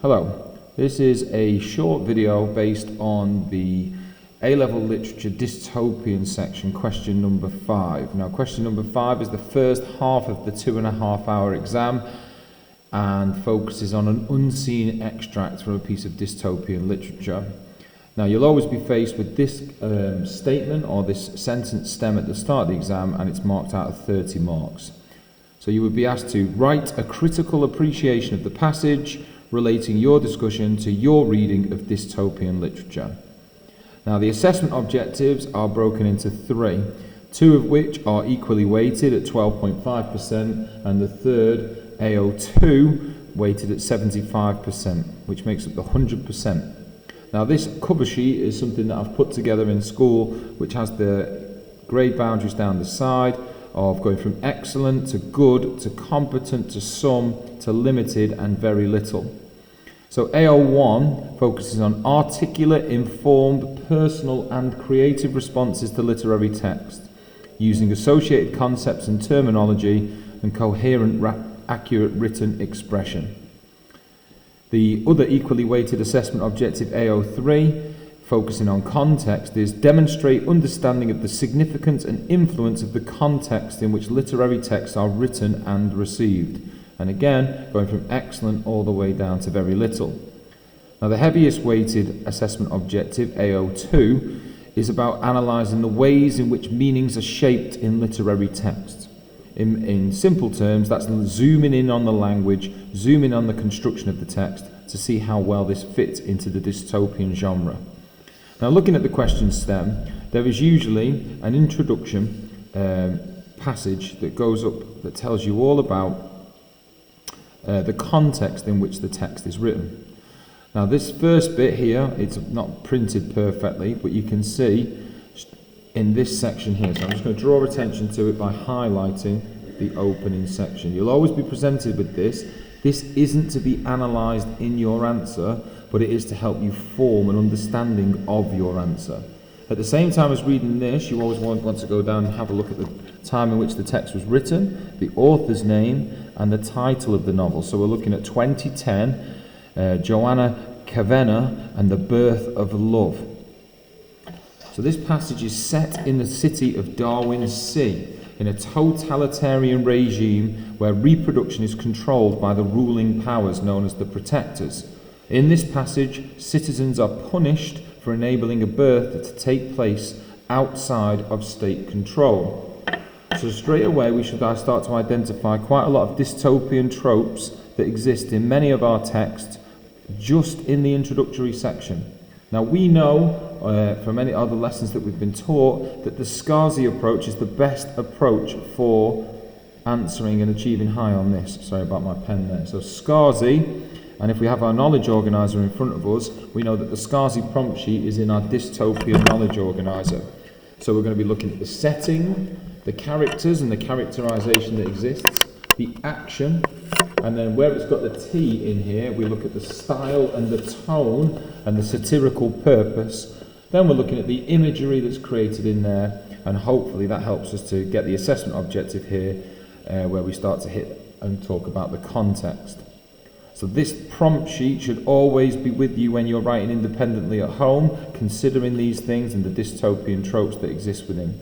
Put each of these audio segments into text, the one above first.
Hello, this is a short video based on the A-level literature dystopian section, question number 5. Now question number 5 is the first half of the 2.5-hour exam and focuses on an unseen extract from a piece of dystopian literature. Now you'll always be faced with this statement or this sentence stem at the start of the exam, and it's marked out of 30 marks. So you would be asked to write a critical appreciation of the passage, relating your discussion to your reading of dystopian literature. Now the assessment objectives are broken into 3, 2 of which are equally weighted at 12.5% and the third, AO2, weighted at 75%, which makes up the 100%. Now this cover sheet is something that I've put together in school, which has the grade boundaries down the side of going from excellent to good to competent to some to limited and very little. So AO1 focuses on articulate, informed, personal and creative responses to literary text, using associated concepts and terminology and coherent, accurate written expression. The other equally weighted assessment objective, AO3, focusing on context, is demonstrate understanding of the significance and influence of the context in which literary texts are written and received. And again, going from excellent all the way down to very little. Now the heaviest weighted assessment objective, AO2, is about analysing the ways in which meanings are shaped in literary texts. In simple terms, that's zooming in on the language, zooming on the construction of the text to see how well this fits into the dystopian genre. Now looking at the question stem, there is usually an introduction passage that goes up that tells you all about the context in which the text is written. Now this first bit here, it's not printed perfectly, but you can see in this section here, so I'm just going to draw attention to it by highlighting the opening section. You'll always be presented with this. This isn't to be analysed in your answer, but it is to help you form an understanding of your answer. At the same time as reading this, you always want to go down and have a look at the time in which the text was written, the author's name, and the title of the novel. So we're looking at 2010, Joanna Kavenna and the Birth of Love. So this passage is set in the city of Darwin Sea, in a totalitarian regime where reproduction is controlled by the ruling powers known as the protectors. In this passage, citizens are punished for enabling a birth to take place outside of state control. So straight away we should start to identify quite a lot of dystopian tropes that exist in many of our texts just in the introductory section. Now we know from many other lessons that we've been taught that the SCARSI approach is the best approach for answering and achieving high on this. Sorry about my pen there. So SCARSI, and if we have our knowledge organiser in front of us, we know that the SCARSI prompt sheet is in our dystopian knowledge organiser. So we're going to be looking at the setting, the characters and the characterisation that exists, the action, and then where it's got the T in here, we look at the style and the tone and the satirical purpose. Then we're looking at the imagery that's created in there, and hopefully that helps us to get the assessment objective here, where we start to hit and talk about the context. So this prompt sheet should always be with you when you're writing independently at home, considering these things and the dystopian tropes that exist within.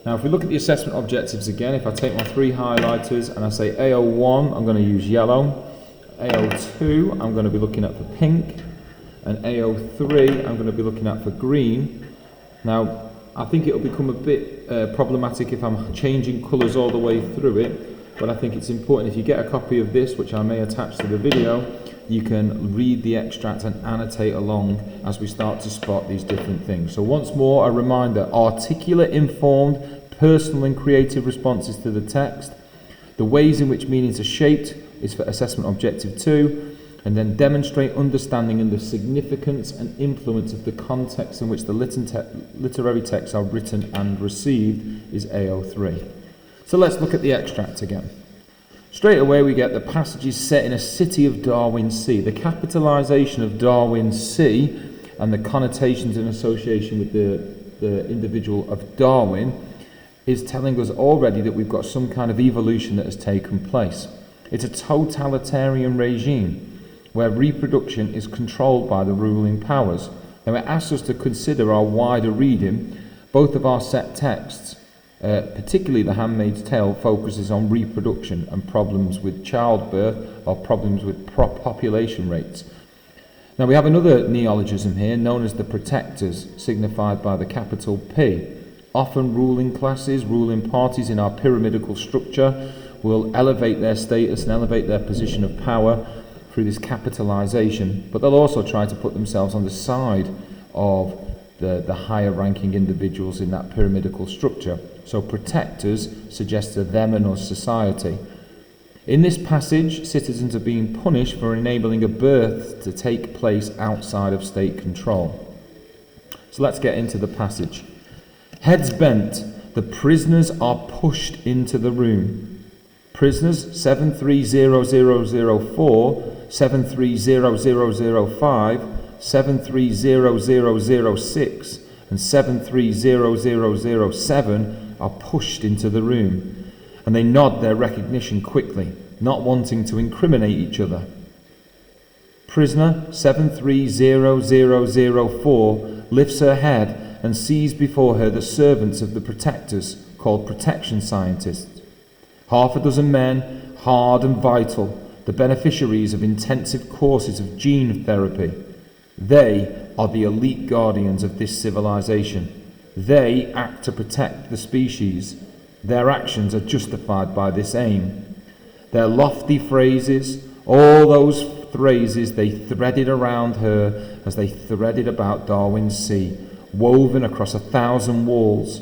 Now if we look at the assessment objectives again, if I take my 3 highlighters and I say AO1, I'm going to use yellow, AO2 I'm going to be looking at for pink, and AO3 I'm going to be looking at for green. Now I think it'll become a bit problematic if I'm changing colours all the way through it, but I think it's important if you get a copy of this, which I may attach to the video, you can read the extract and annotate along as we start to spot these different things. So once more, a reminder: articulate, informed, personal and creative responses to the text. The ways in which meanings are shaped is for assessment objective 2, and then demonstrate understanding and the significance and influence of the context in which the literary texts are written and received is AO3. So let's look at the extract again. Straight away we get the passage is set in a city of Darwin Sea. The capitalisation of Darwin Sea and the connotations in association with the individual of Darwin is telling us already that we've got some kind of evolution that has taken place. It's a totalitarian regime. where reproduction is controlled by the ruling powers. Now it asks us to consider our wider reading. Both of our set texts, particularly The Handmaid's Tale, focuses on reproduction and problems with childbirth or problems with population rates. Now we have another neologism here known as the protectors, signified by the capital P. Often ruling classes, ruling parties in our pyramidical structure will elevate their status and elevate their position of power through this capitalization, but they'll also try to put themselves on the side of the higher ranking individuals in that pyramidical structure. So protectors suggest a them and us society. In this passage, citizens are being punished for enabling a birth to take place outside of state control. So let's get into the passage. Heads bent, the prisoners are pushed into the room. Prisoners 730004, 730005, 730006 and 730007 are pushed into the room, and they nod their recognition quickly, not wanting to incriminate each other. Prisoner 730004 lifts her head and sees before her the servants of the protectors, called protection scientists. Half a dozen men, hard and vital, the beneficiaries of intensive courses of gene therapy. They are the elite guardians of this civilization. They act to protect the species. Their actions are justified by this aim. Their lofty phrases, all those phrases they threaded around her as they threaded about Darwin's sea, woven across 1,000 walls.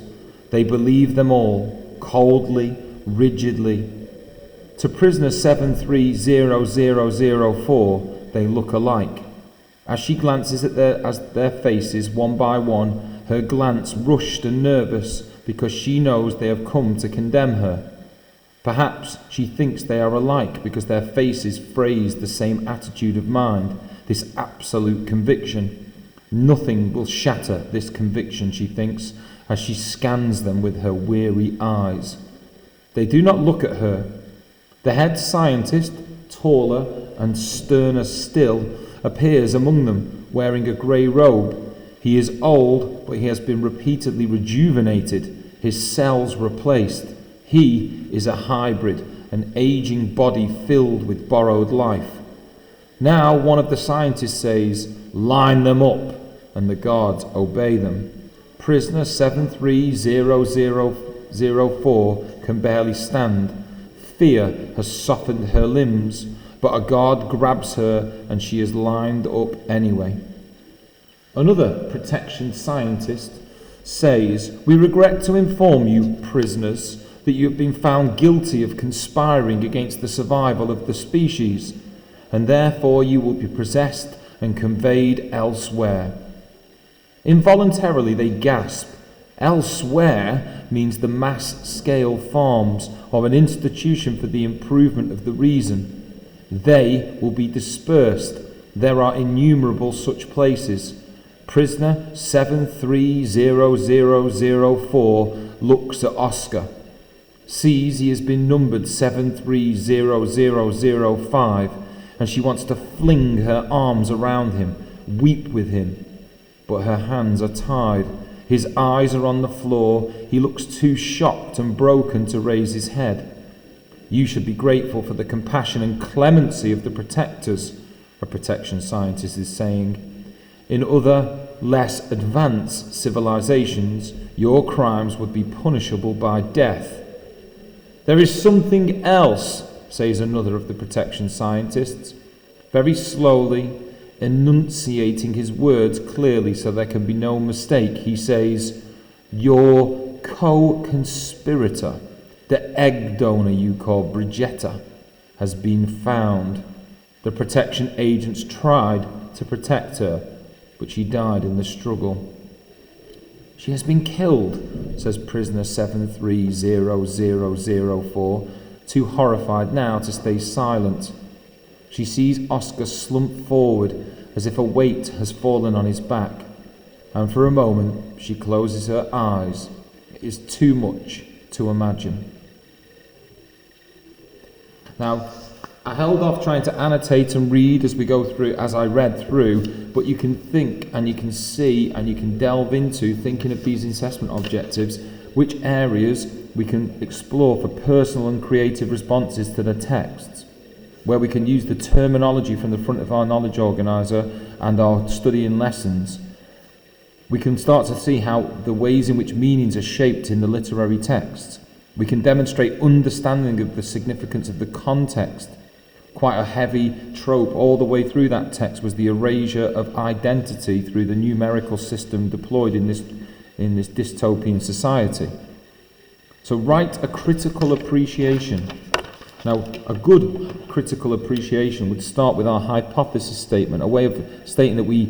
They believe them all, coldly, rigidly. To prisoner 730004, they look alike. As she glances at their faces one by one, her glance rushed and nervous because she knows they have come to condemn her. Perhaps she thinks they are alike because their faces phrase the same attitude of mind, this absolute conviction. Nothing will shatter this conviction, she thinks, as she scans them with her weary eyes. They do not look at her. The head scientist, taller and sterner still, appears among them, wearing a grey robe. He is old, but he has been repeatedly rejuvenated, his cells replaced. He is a hybrid, an aging body filled with borrowed life. Now one of the scientists says, "Line them up," and the guards obey them. Prisoner 730004 can barely stand. Fear has softened her limbs, but a guard grabs her and she is lined up anyway. Another protection scientist says, "We regret to inform you, prisoners, that you have been found guilty of conspiring against the survival of the species, and therefore you will be possessed and conveyed elsewhere." Involuntarily they gasp. Elsewhere means the mass-scale farms or an institution for the improvement of the reason. They will be dispersed. There are innumerable such places. Prisoner 730004 looks at Oscar, sees he has been numbered 730005, and she wants to fling her arms around him, weep with him. But her hands are tied. His eyes are on the floor. He looks too shocked and broken to raise his head. You should be grateful for the compassion and clemency of the protectors, a protection scientist is saying. In other, less advanced civilizations, your crimes would be punishable by death. There is something else, says another of the protection scientists, very slowly, enunciating his words clearly so there can be no mistake. He says, "Your co-conspirator, the egg donor you call Brigitta, has been found. The protection agents tried to protect her, but she died in the struggle." "She has been killed," says prisoner 730004, too horrified now to stay silent. She sees Oscar slump forward as if a weight has fallen on his back, and for a moment she closes her eyes. It is too much to imagine. Now, I held off trying to annotate and read as we go through, as I read through, but you can think and you can see and you can delve into, thinking of these assessment objectives, which areas we can explore for personal and creative responses to the texts, where we can use the terminology from the front of our knowledge organiser and our studying lessons. We can start to see how the ways in which meanings are shaped in the literary texts. We can demonstrate understanding of the significance of the context. Quite a heavy trope all the way through that text was the erasure of identity through the numerical system deployed in this dystopian society. So write a critical appreciation. Now, a good critical appreciation would start with our hypothesis statement, a way of stating that we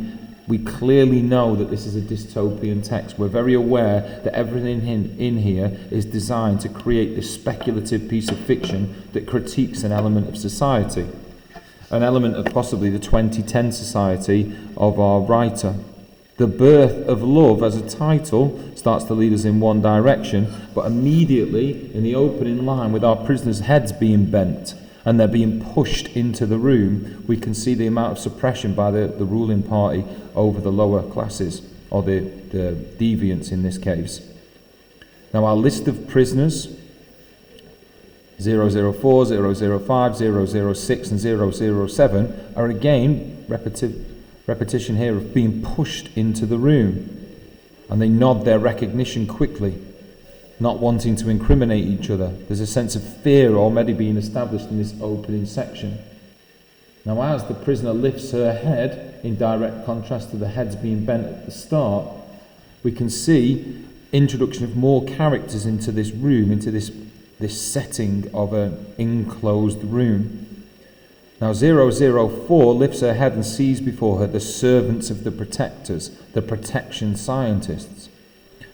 clearly know that this is a dystopian text. We're very aware that everything in here is designed to create this speculative piece of fiction that critiques an element of society, an element of possibly the 2010 society of our writer. The Birth of Love as a title starts to lead us in one direction, but immediately in the opening line, with our prisoners' heads being bent and they're being pushed into the room, we can see the amount of suppression by the ruling party over the lower classes, or the deviants in this case. Now our list of prisoners, 004, 005, 006 and 007, are again repetition here of being pushed into the room, and they nod their recognition quickly, not wanting to incriminate each other. There's a sense of fear already being established in this opening section. Now as the prisoner lifts her head, in direct contrast to the heads being bent at the start, we can see introduction of more characters into this room, into this setting of an enclosed room. Now 004 lifts her head and sees before her the servants of the protectors, the protection scientists.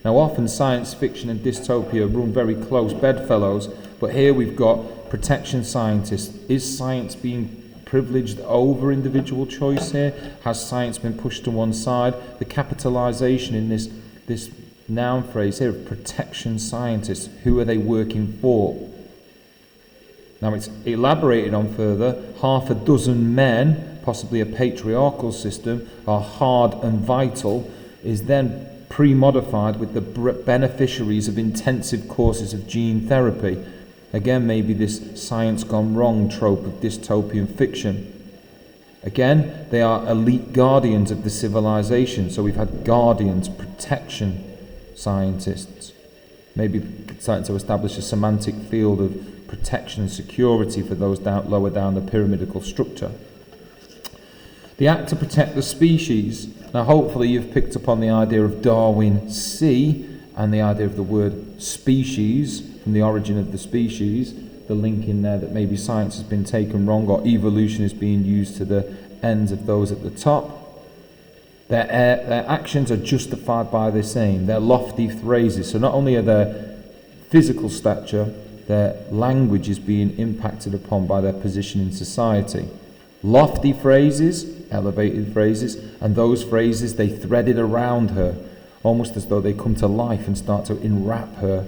Now often science fiction and dystopia run very close bedfellows, but here we've got protection scientists. Is science being privileged over individual choice here? Has science been pushed to one side? The capitalisation in this noun phrase here of protection scientists, who are they working for? Now it's elaborated on further. Half a dozen men, possibly a patriarchal system, are hard and vital, is then pre-modified with the beneficiaries of intensive courses of gene therapy. Again, maybe this science gone wrong trope of dystopian fiction. Again, they are elite guardians of the civilization. So we've had guardians, protection scientists. Maybe starting to establish a semantic field of protection and security for those lower down the pyramidal structure. The act to protect the species. Now hopefully you've picked up on the idea of Darwin C and the idea of the word species, from the origin of the species, the link in there that maybe science has been taken wrong or evolution is being used to the ends of those at the top. Their actions are justified by this aim. They're lofty phrases. So not only are their physical stature, their language is being impacted upon by their position in society. Lofty phrases, elevated phrases, and those phrases they threaded around her, almost as though they come to life and start to enwrap her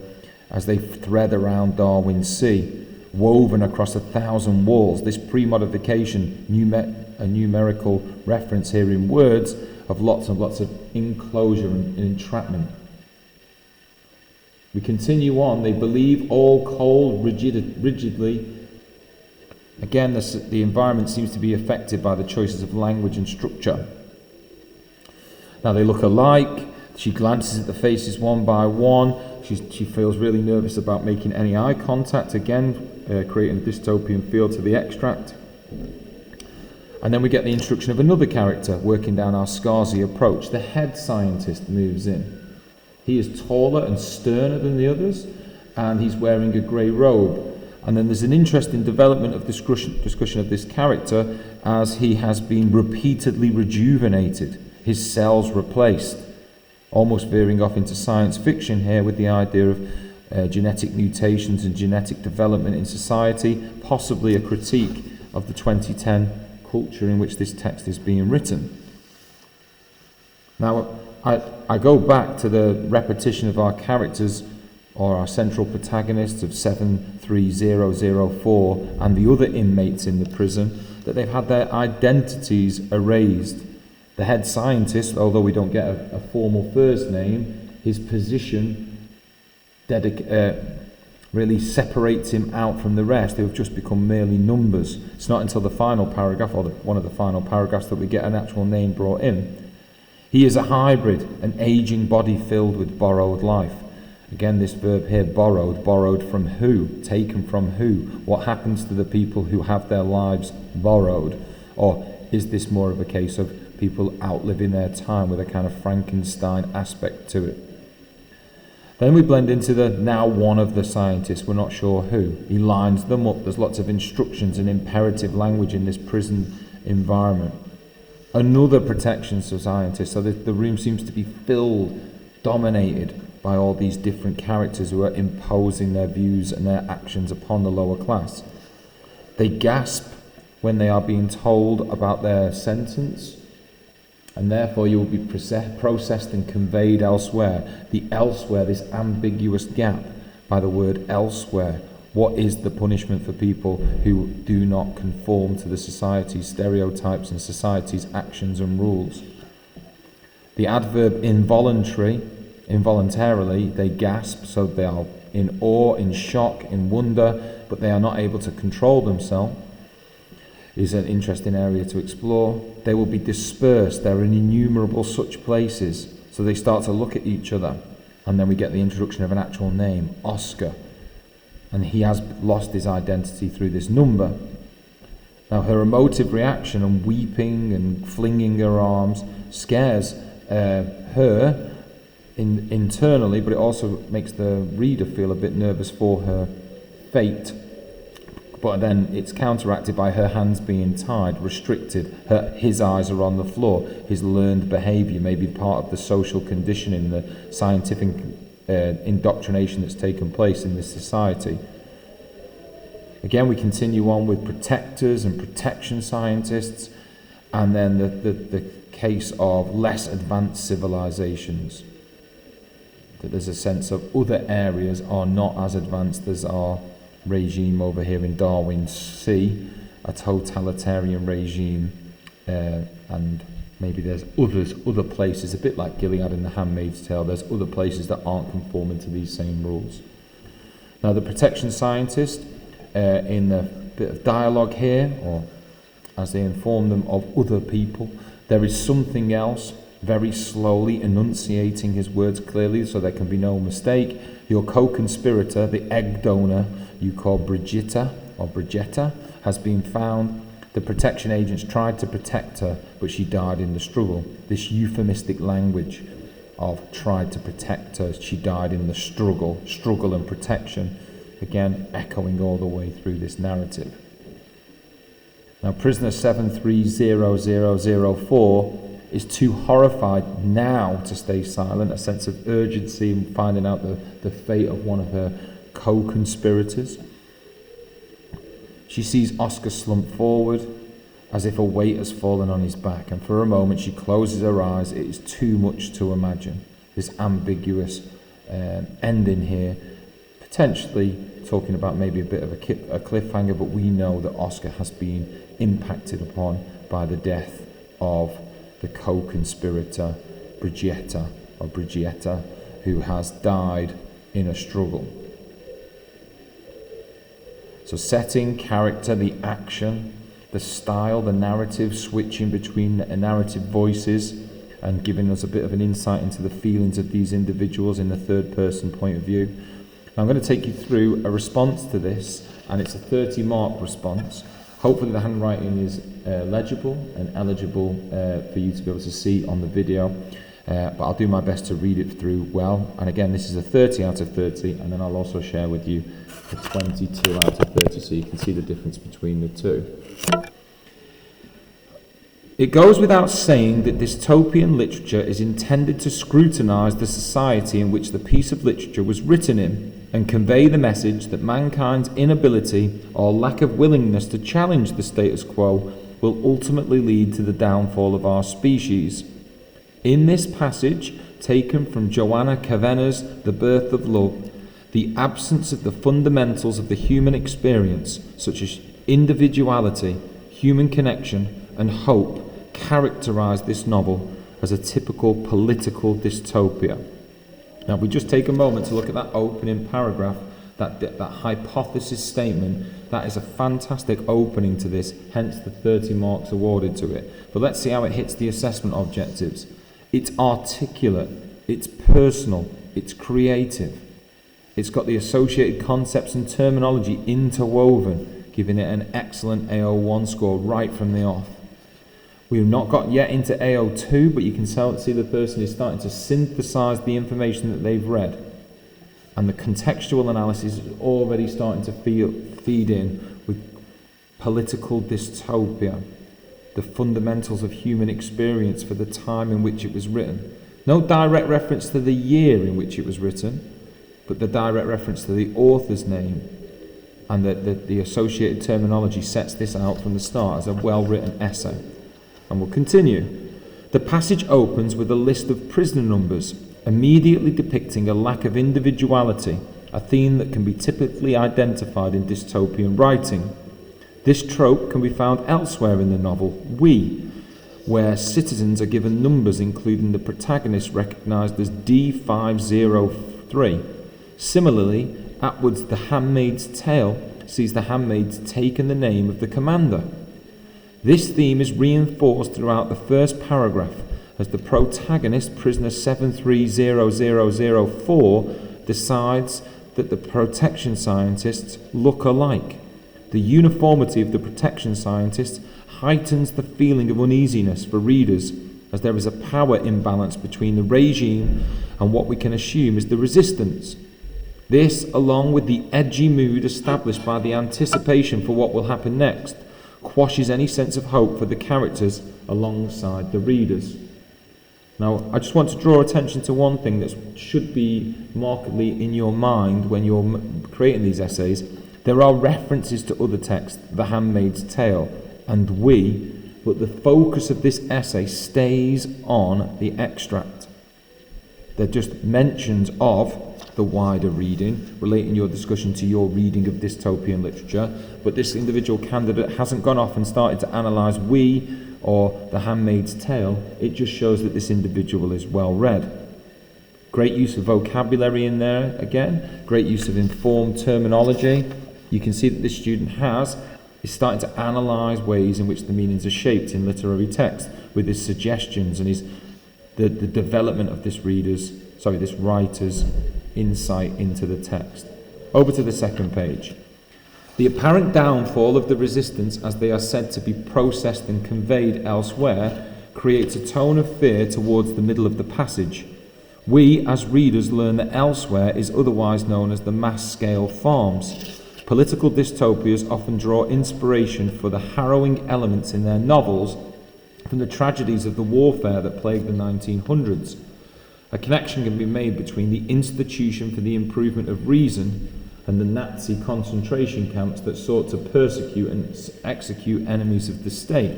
as they thread around Darwin C, woven across 1,000 walls. This pre-modification, a numerical reference here in words, of lots and lots of enclosure and entrapment. We continue on. They believe all cold rigidly. Again, the environment seems to be affected by the choices of language and structure. Now they look alike. She glances at the faces one by one. She feels really nervous about making any eye contact, again creating a dystopian feel to the extract. And then we get the introduction of another character working down our Scarsi approach. The head scientist moves in. He is taller and sterner than the others, and he's wearing a grey robe. And then there's an interesting development of discussion of this character as he has been repeatedly rejuvenated, his cells replaced, almost veering off into science fiction here with the idea of genetic mutations and genetic development in society, possibly a critique of the 2010 culture in which this text is being written. Now, I go back to the repetition of our characters or our central protagonists of 73004 and the other inmates in the prison, that they've had their identities erased. The head scientist, although we don't get a formal first name, his position really separates him out from the rest, who have just become merely numbers. It's not until the final paragraph, or one of the final paragraphs, that we get an actual name brought in. He is a hybrid, an aging body filled with borrowed life. Again, this verb here, borrowed from who? Taken from who? What happens to the people who have their lives borrowed? Or is this more of a case of people outliving their time with a kind of Frankenstein aspect to it? Then we blend into the now one of the scientists, we're not sure who. He lines them up. There's lots of instructions and imperative language in this prison environment. Another protection scientist, so the room seems to be filled, dominated by all these different characters who are imposing their views and their actions upon the lower class. They gasp when they are being told about their sentence, and therefore you will be processed and conveyed elsewhere. The elsewhere, this ambiguous gap by the word elsewhere. What is the punishment for people who do not conform to the society's stereotypes and society's actions and rules? The adverb involuntarily, they gasp, so they are in awe, in shock, in wonder, but they are not able to control themselves, is an interesting area to explore. They will be dispersed. There are innumerable such places. So they start to look at each other. And then we get the introduction of an actual name, Oscar. And he has lost his identity through this number. Now her emotive reaction and weeping and flinging her arms scares her internally, but it also makes the reader feel a bit nervous for her fate. But then it's counteracted by her hands being tied, restricted. His eyes are on the floor. His learned behaviour may be part of the social conditioning, the scientific indoctrination that's taken place in this society. Again, we continue on with protectors and protection scientists, and then the case of less advanced civilizations. That there's a sense of other areas are not as advanced as our regime over here in Darwin Sea, a totalitarian regime, and maybe there's other places, a bit like Gilead in The Handmaid's Tale, there's other places that aren't conforming to these same rules. Now the protection scientist, in the bit of dialogue here, or as they inform them of other people, there is something else, very slowly enunciating his words clearly so there can be no mistake. Your co-conspirator, the egg donor you call Brigitta, has been found. The protection agents tried to protect her, but she died in the struggle. This euphemistic language of tried to protect her, she died in the struggle and protection, again echoing all the way through this narrative. Now prisoner 73004 is too horrified now to stay silent, a sense of urgency in finding out the fate of one of her co-conspirators. She sees Oscar slump forward as if a weight has fallen on his back, and for a moment she closes her eyes. It is too much to imagine. This ambiguous ending here, potentially talking about maybe a bit of a cliffhanger, but we know that Oscar has been impacted upon by the death of the co-conspirator Brigitta, who has died in a struggle. So setting, character, the action, the style, the narrative, switching between narrative voices and giving us a bit of an insight into the feelings of these individuals in the third person point of view. I'm going to take you through a response to this, and it's a 30-mark response. Hopefully the handwriting is legible and eligible for you to be able to see on the video, but I'll do my best to read it through well. And again, this is a 30 out of 30, and then I'll also share with you a 22 out of 30, so you can see the difference between the two. It goes without saying that dystopian literature is intended to scrutinise the society in which the piece of literature was written in, and convey the message that mankind's inability or lack of willingness to challenge the status quo will ultimately lead to the downfall of our species. In this passage, taken from Joanna Kavenna's The Birth of Love, The absence of the fundamentals of the human experience, such as individuality, human connection, and hope, characterize this novel as a typical political dystopia. Now, if we just take a moment to look at that opening paragraph, that hypothesis statement, that is a fantastic opening to this, hence the 30 marks awarded to it. But let's see how it hits the assessment objectives. It's articulate, it's personal, it's creative. It's got the associated concepts and terminology interwoven, giving it an excellent AO1 score right from the off. We've not got yet into AO2, but you can see the person is starting to synthesize the information that they've read. And the contextual analysis is already starting to feed in with political dystopia, the fundamentals of human experience for the time in which it was written. No direct reference to the year in which it was written, but the direct reference to the author's name, and the associated terminology sets this out from the start as a well-written essay. And we'll continue. The passage opens with a list of prisoner numbers, immediately depicting a lack of individuality, a theme that can be typically identified in dystopian writing. This trope can be found elsewhere in the novel, We, where citizens are given numbers including the protagonist recognised as D503. Similarly, Atwood's The Handmaid's Tale sees the handmaids taking the name of the commander. This theme is reinforced throughout the first paragraph as the protagonist, prisoner 730004, decides that the protection scientists look alike. The uniformity of the protection scientists heightens the feeling of uneasiness for readers, as there is a power imbalance between the regime and what we can assume is the resistance. This, along with the edgy mood established by the anticipation for what will happen next, quashes any sense of hope for the characters alongside the readers. Now, I just want to draw attention to one thing that should be markedly in your mind when you're creating these essays. There are references to other texts, The Handmaid's Tale and We, but the focus of this essay stays on the extract. They're just mentions of the wider reading, relating your discussion to your reading of dystopian literature, but this individual candidate hasn't gone off and started to analyse We or The Handmaid's Tale. It just shows that this individual is well read. Great use of vocabulary in there again, great use of informed terminology. You can see that this student is starting to analyse ways in which the meanings are shaped in literary text with his suggestions and the development of this writer's insight into the text. Over to the second page. The apparent downfall of the resistance, as they are said to be processed and conveyed elsewhere, creates a tone of fear towards the middle of the passage. We, as readers, learn that elsewhere is otherwise known as the mass-scale farms. Political dystopias often draw inspiration for the harrowing elements in their novels from the tragedies of the warfare that plagued the 1900s. A connection can be made between the Institution for the Improvement of Reason and the Nazi concentration camps that sought to persecute and execute enemies of the state.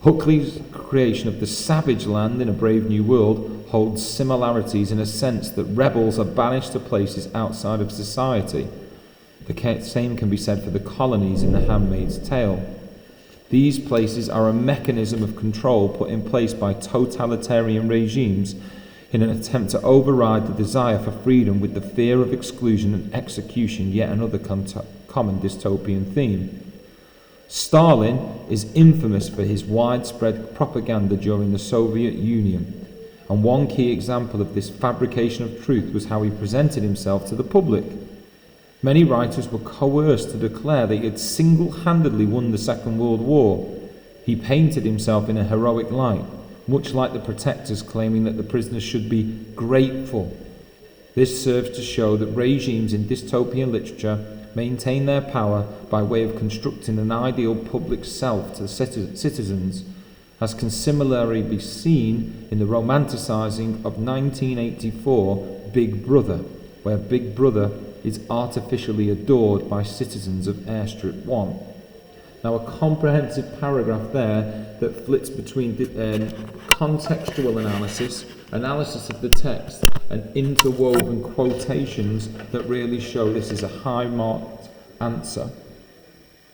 Huxley's creation of the savage land in A Brave New World holds similarities in a sense that rebels are banished to places outside of society. The same can be said for the colonies in The Handmaid's Tale. These places are a mechanism of control put in place by totalitarian regimes in an attempt to override the desire for freedom with the fear of exclusion and execution, yet another common dystopian theme. Stalin is infamous for his widespread propaganda during the Soviet Union, and one key example of this fabrication of truth was how he presented himself to the public. Many writers were coerced to declare that he had single-handedly won the Second World War. He painted himself in a heroic light, much like the protectors claiming that the prisoners should be grateful. This serves to show that regimes in dystopian literature maintain their power by way of constructing an ideal public self to citizens, as can similarly be seen in the romanticising of 1984 Big Brother, where Big Brother is artificially adored by citizens of Airstrip 1. Now, a comprehensive paragraph there that flits between contextual analysis of the text, and interwoven quotations that really show this is a high-marked answer.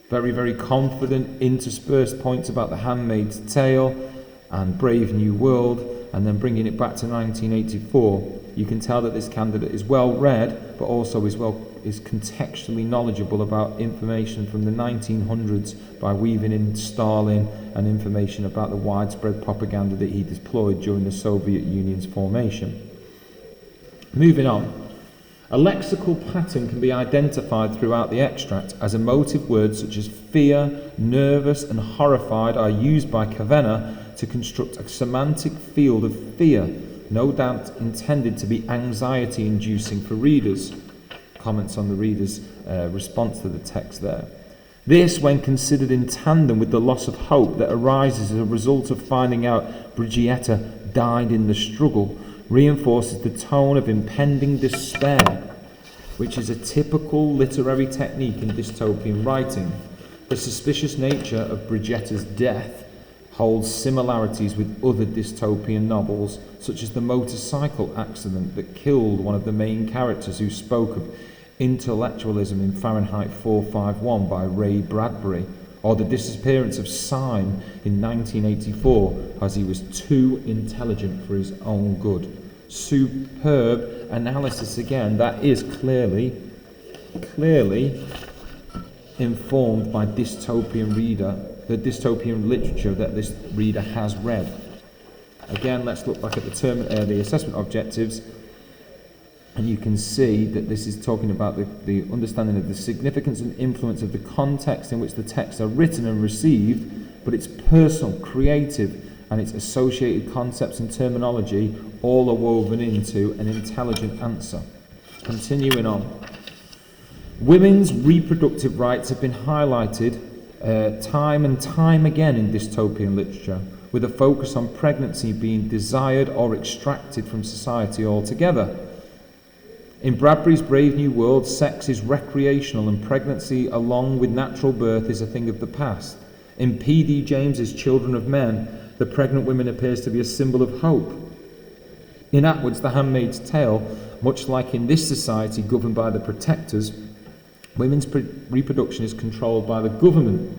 Very, very confident, interspersed points about The Handmaid's Tale and Brave New World, and then bringing it back to 1984. You can tell that this candidate is well read, but also is contextually knowledgeable about information from the 1900s by weaving in Stalin and information about the widespread propaganda that he deployed during the Soviet Union's formation. Moving on. A lexical pattern can be identified throughout the extract as emotive words such as fear, nervous and horrified are used by Kavanagh to construct a semantic field of fear, no doubt intended to be anxiety-inducing for readers. Comments on the reader's response to the text there. This, when considered in tandem with the loss of hope that arises as a result of finding out Brigietta died in the struggle, reinforces the tone of impending despair, which is a typical literary technique in dystopian writing. The suspicious nature of Brigietta's death holds similarities with other dystopian novels, such as the motorcycle accident that killed one of the main characters, who spoke of intellectualism in Fahrenheit 451 by Ray Bradbury, or the disappearance of Syme in 1984 as he was too intelligent for his own good. Superb analysis again, that is clearly informed by the dystopian literature that this reader has read. Again, let's look back at the assessment objectives, and you can see that this is talking about the understanding of the significance and influence of the context in which the texts are written and received, but it's personal, creative, and its associated concepts and terminology all are woven into an intelligent answer. Continuing on. Women's reproductive rights have been highlighted time and time again in dystopian literature, with a focus on pregnancy being desired or extracted from society altogether. In Bradbury's Brave New World, sex is recreational and pregnancy, along with natural birth, is a thing of the past. In P.D. James's Children of Men, the pregnant woman appears to be a symbol of hope. In Atwood's The Handmaid's Tale, much like in this society governed by the protectors, women's reproduction is controlled by the government.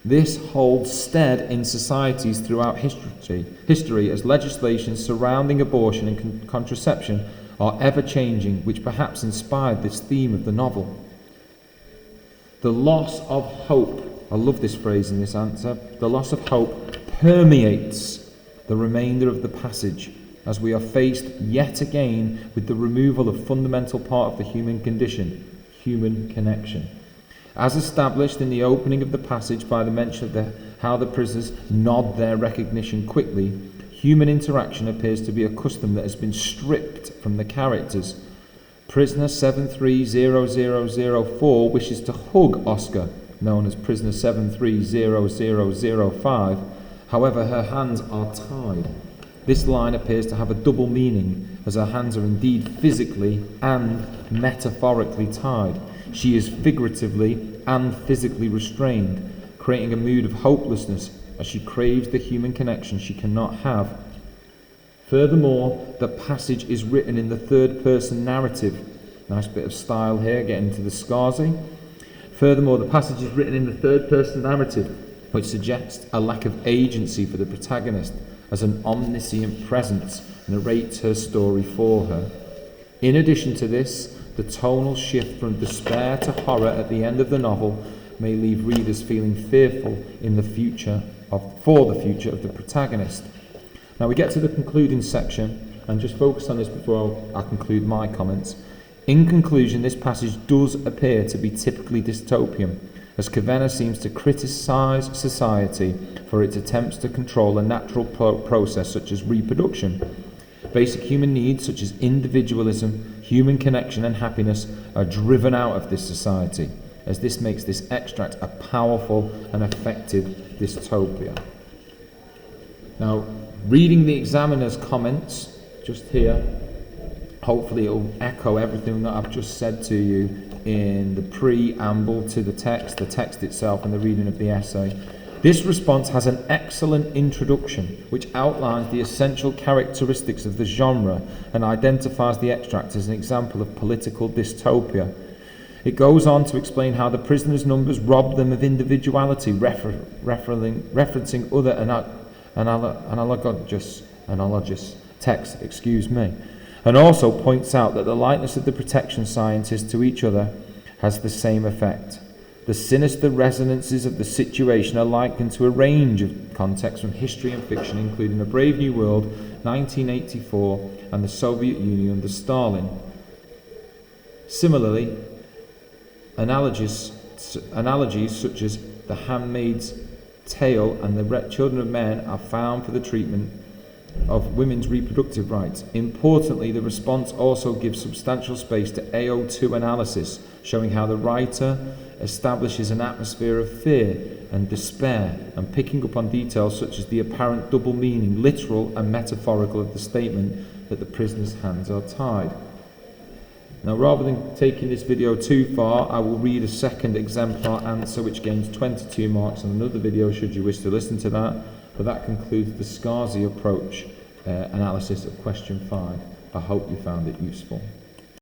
This holds stead in societies throughout history as legislation surrounding abortion and contraception are ever-changing, which perhaps inspired this theme of the novel. The loss of hope, I love this phrase in this answer, the loss of hope permeates the remainder of the passage as we are faced yet again with the removal of fundamental part of the human condition, human connection. As established in the opening of the passage by the mention of how the prisoners nod their recognition quickly, human interaction appears to be a custom that has been stripped from the characters. Prisoner 730004 wishes to hug Oscar, known as prisoner 730005. However, her hands are tied. This line appears to have a double meaning, as her hands are indeed physically and metaphorically tied. She is figuratively and physically restrained, creating a mood of hopelessness as she craves the human connection she cannot have. Furthermore, the passage is written in the third-person narrative. Nice bit of style here, getting to the Scarzy. Furthermore, the passage is written in the third-person narrative, which suggests a lack of agency for the protagonist, as an omniscient presence narrates her story for her. In addition to this, the tonal shift from despair to horror at the end of the novel may leave readers feeling fearful for the future of the protagonist. Now we get to the concluding section, and just focus on this before I conclude my comments. In conclusion, this passage does appear to be typically dystopian, as Kavanagh seems to criticise society for its attempts to control a natural process such as reproduction. Basic human needs such as individualism, human connection and happiness are driven out of this society, as this makes this extract a powerful and effective dystopia. Now, reading the examiner's comments just here, hopefully it will echo everything that I've just said to you in the preamble to the text itself, and the reading of the essay. This response has an excellent introduction which outlines the essential characteristics of the genre and identifies the extract as an example of political dystopia. It goes on to explain how the prisoners' numbers rob them of individuality, referencing other analogous texts, and also points out that the likeness of the protection scientists to each other has the same effect. The sinister resonances of the situation are likened to a range of contexts from history and fiction, including A Brave New World, 1984, and the Soviet Union under Stalin. Similarly, analogies such as The Handmaid's Tale and The Children of Men are found for the treatment of women's reproductive rights. Importantly, the response also gives substantial space to AO2 analysis, showing how the writer establishes an atmosphere of fear and despair, and picking up on details such as the apparent double meaning, literal and metaphorical, of the statement that the prisoner's hands are tied. Now, rather than taking this video too far, I will read a second exemplar answer which gains 22 marks on another video should you wish to listen to that. But that concludes the SCARSI approach analysis of question 5. I hope you found it useful.